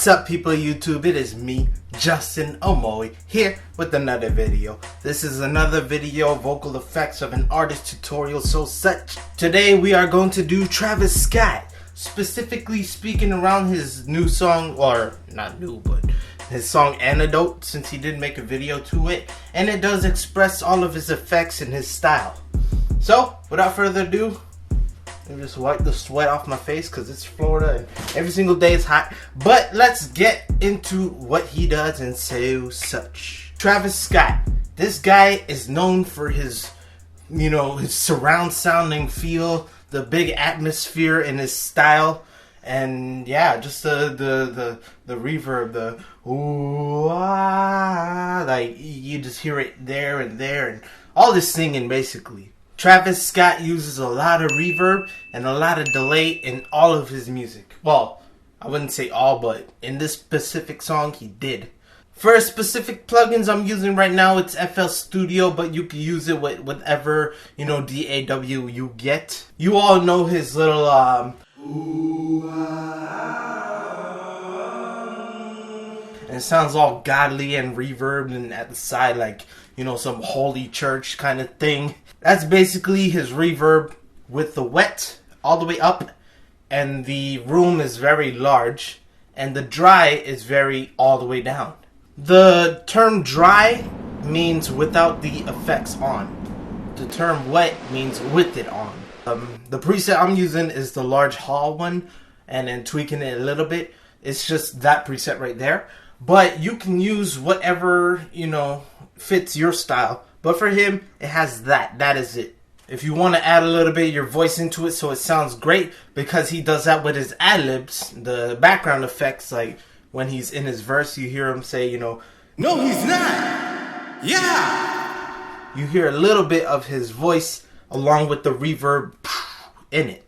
What's up, people of YouTube? It is me, Justin Omoi, here with another video. This is another video, vocal effects of an artist tutorial, so such. Today we are going to do Travis Scott, specifically speaking around his new song, or not new, but his song Antidote, since he did make a video to it, and it does express all of his effects and his style. So, without further ado, let me just wipe the sweat off my face because it's Florida and every single day is hot. But let's get into what he does and so such. Travis Scott. This guy is known for his, his surround sounding feel, the big atmosphere in his style, and yeah, just the reverb, the ooh ah, like you just hear it there and all this singing basically. Travis Scott uses a lot of reverb and a lot of delay in all of his music. Well, I wouldn't say all, but in this specific song, he did. For specific plugins I'm using right now, it's FL Studio, but you can use it with whatever, DAW you get. You all know his little, ooh, and it sounds all godly and reverb and at the side like, some holy church kind of thing. That's basically his reverb with the wet all the way up, and the room is very large, and the dry is very all the way down. The term dry means without the effects on. The term wet means with it on. The preset I'm using is the large hall one, and then tweaking it a little bit. It's just that preset right there. But you can use whatever, fits your style. But for him, it has that. That is it. If you want to add a little bit of your voice into it so it sounds great, because he does that with his ad-libs, the background effects, like when he's in his verse, you hear him say, no, he's not. Yeah. You hear a little bit of his voice along with the reverb in it.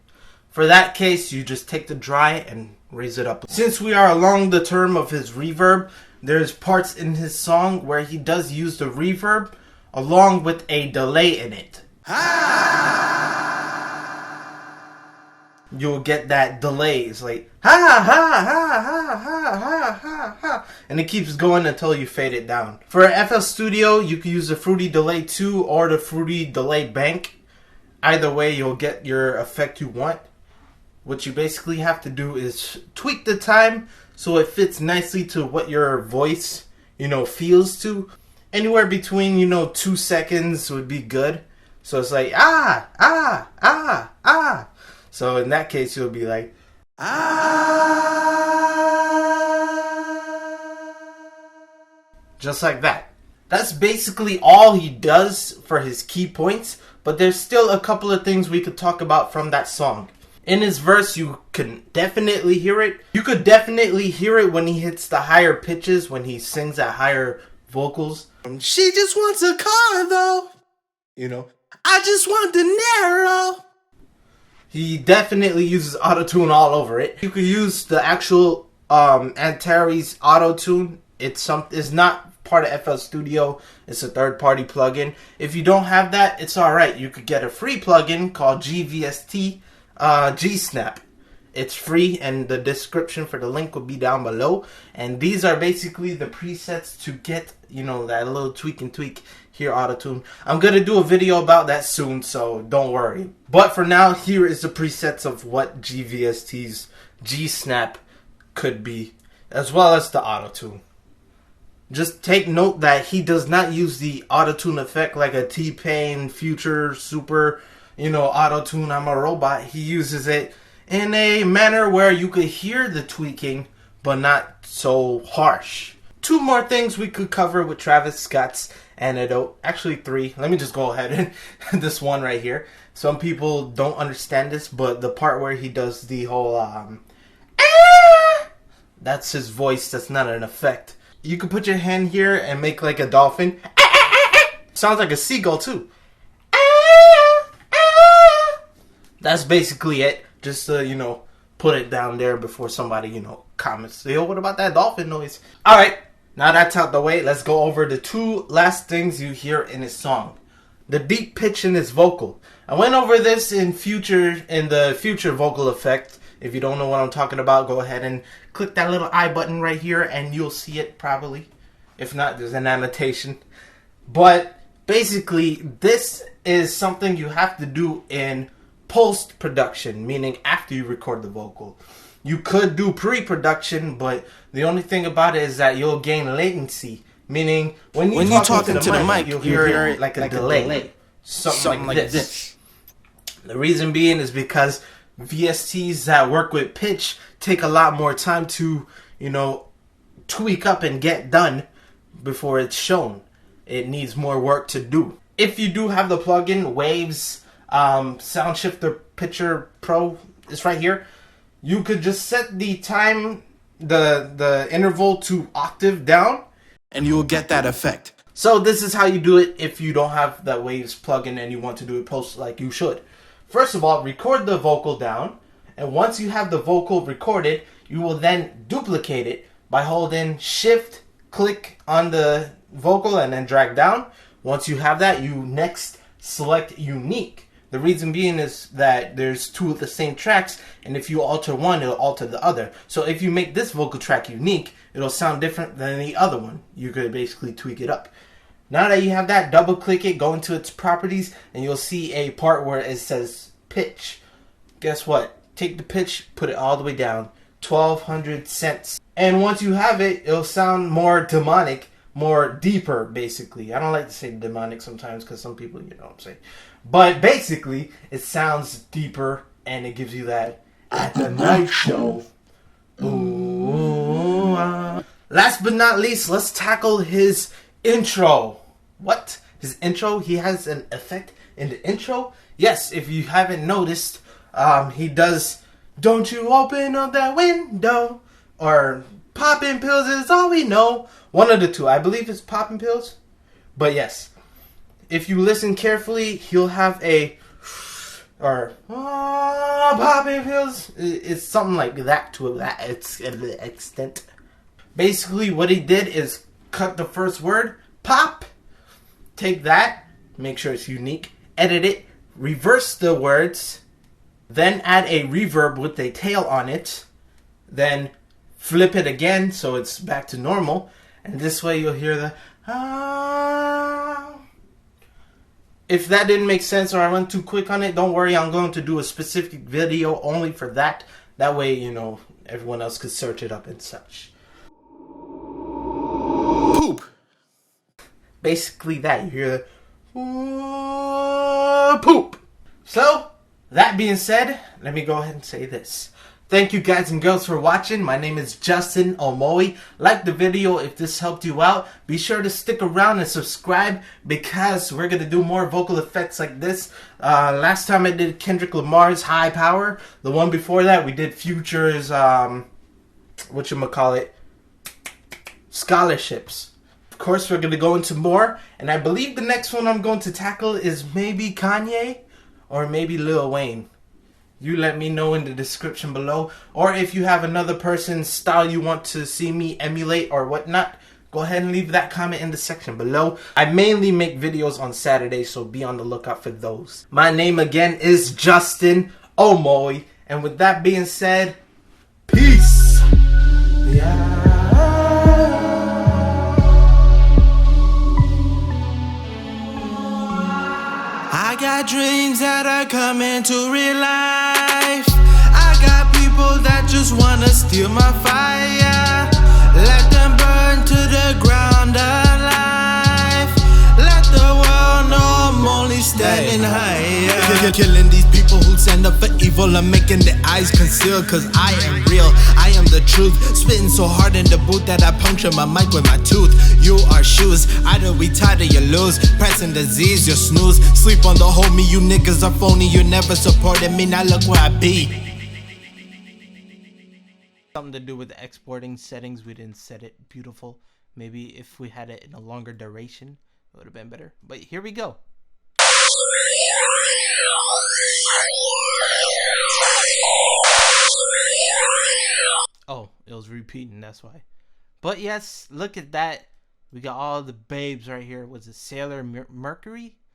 For that case, you just take the dry and raise it up. Since we are along the term of his reverb, there's parts in his song where he does use the reverb along with a delay in it. You'll get that delay. It's like ha ha ha ha ha ha ha ha, and it keeps going until you fade it down. For FL Studio, you can use the Fruity Delay 2 or the Fruity Delay Bank. Either way, you'll get your effect you want. What you basically have to do is tweak the time so it fits nicely to what your voice, feels to. Anywhere between, 2 seconds would be good. So it's like, ah. So in that case, you'll be like, just like that. That's basically all he does for his key points. But there's still a couple of things we could talk about from that song. In his verse, you can definitely hear it. You could definitely hear it when he hits the higher pitches, when he sings at higher vocals. She just wants a car, though. I just want De Niro. He definitely uses Autotune all over it. You could use the actual Antares Autotune. It's not part of FL Studio. It's a third-party plugin. If you don't have that, it's alright. You could get a free plugin called GVST. G-Snap. It's free, and the description for the link will be down below. And these are basically the presets to get, that little tweak here, Autotune. I'm gonna do a video about that soon, so don't worry. But for now, here is the presets of what GVST's G-Snap could be, as well as the Autotune. Just take note that he does not use the Autotune effect like a T-Pain, Future, Super, Autotune, I'm a robot. He uses it in a manner where you could hear the tweaking, but not so harsh. 2 more things we could cover with Travis Scott's Antidote. Actually 3. Let me just go ahead and this one right here. Some people don't understand this, but the part where he does the whole that's his voice. That's not an effect. You could put your hand here and make like a dolphin. Sounds like a seagull too. That's basically it. Just to, put it down there before somebody, comments. Yo, what about that dolphin noise? Alright, now that's out the way, let's go over the 2 last things you hear in his song. The deep pitch in his vocal. I went over this in the future vocal effect. If you don't know what I'm talking about, go ahead and click that little I button right here and you'll see it probably. If not, there's an annotation. But basically, this is something you have to do in post-production, meaning after you record the vocal. You could do pre-production, but the only thing about it is that you'll gain latency, meaning when you talk into the mic, you'll hear it like a delay. Something like this. The reason being is because VSTs that work with pitch take a lot more time to, tweak up and get done before it's shown. It needs more work to do. If you do have the plugin Waves Sound Shifter Pitcher Pro, it's right here. You could just set the time, the interval to octave down, and you will get that effect. So this is how you do it if you don't have that Waves plugin and you want to do it post like you should. First of all, record the vocal down, and once you have the vocal recorded, you will then duplicate it by holding Shift, click on the vocal, and then drag down. Once you have that, you next select Unique. The reason being is that there's two of the same tracks, and if you alter one, it'll alter the other. So if you make this vocal track unique, it'll sound different than the other one. You could basically tweak it up. Now that you have that, double click it, go into its properties, and you'll see a part where it says pitch. Guess what? Take the pitch, put it all the way down, 1200 cents. And once you have it, it'll sound more demonic, more deeper, basically. I don't like to say demonic sometimes because some people, you know what I'm saying. But basically, it sounds deeper and it gives you that at the night show. Ooh, Last but not least, let's tackle his intro. What? His intro? He has an effect in the intro? Yes, if you haven't noticed, he does "Don't You Open Up That Window" or "Popping Pills Is All We Know." One of the two. I believe it's "Popping Pills." But yes. If you listen carefully, he'll have a popping pills. It's something like that to that extent. Basically, what he did is cut the first word, pop, take that, make sure it's unique, edit it, reverse the words, then add a reverb with a tail on it, then flip it again so it's back to normal, and this way you'll hear the If that didn't make sense or I went too quick on it, don't worry, I'm going to do a specific video only for that. That way, everyone else could search it up and such. Poop! Basically that, you hear the poop. So, that being said, let me go ahead and say this. Thank you guys and girls for watching. My name is Justin Omoi. Like the video if this helped you out. Be sure to stick around and subscribe because we're going to do more vocal effects like this. Last time I did Kendrick Lamar's High Power. The one before that we did Future's, scholarships. Of course we're going to go into more. And I believe the next one I'm going to tackle is maybe Kanye or maybe Lil Wayne. You let me know in the description below. Or if you have another person's style you want to see me emulate or whatnot, go ahead and leave that comment in the section below. I mainly make videos on Saturdays, so be on the lookout for those. My name again is Justin Omoi. And with that being said, peace. Yeah. I got dreams that are coming to real life. I got people that just wanna steal my fire. Let them burn to the ground alive. Let the world know I'm only standing higher. Killing these people who stand up for evil and making their eyes concealed. Cause I am real, I am the truth. Spitting so hard in the booth that I puncture my mic with my tooth. You are shoes, either we tied or you lose. Pressing disease, you snooze. Sleep on the homie, you niggas are phony. You never supported me, now look where I be. Something to do with the exporting settings, we didn't set it beautiful. Maybe if we had it in a longer duration, it would have been better. But here we go. Oh, it was repeating, that's why. But yes, look at that. We got all the babes right here. Was it Sailor Mercury?